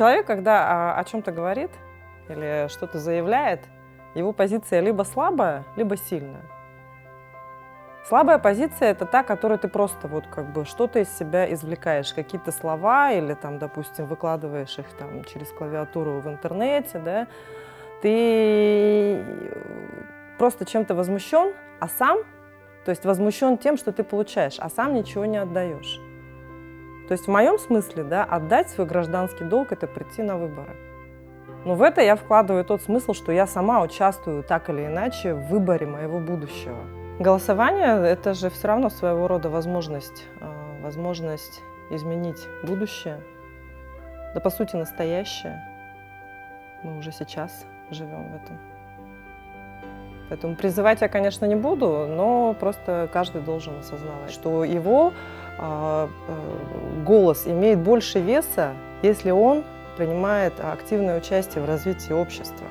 Человек, когда о чем-то говорит или что-то заявляет, его позиция либо слабая, либо сильная. Слабая позиция – это та, которую ты просто вот как бы что-то из себя извлекаешь, какие-то слова или там, допустим, выкладываешь их там через клавиатуру в интернете, да. Ты просто чем-то возмущен, а сам, то есть возмущен тем, что ты получаешь, а сам ничего не отдаешь. То есть в моем смысле, да, отдать свой гражданский долг – это прийти на выборы. Но в это я вкладываю тот смысл, что я сама участвую так или иначе в выборе моего будущего. Голосование – это же все равно своего рода возможность изменить будущее, да по сути настоящее. Мы уже сейчас живем в этом. Поэтому призывать я, конечно, не буду, но просто каждый должен осознавать, что его голос имеет больше веса, если он принимает активное участие в развитии общества.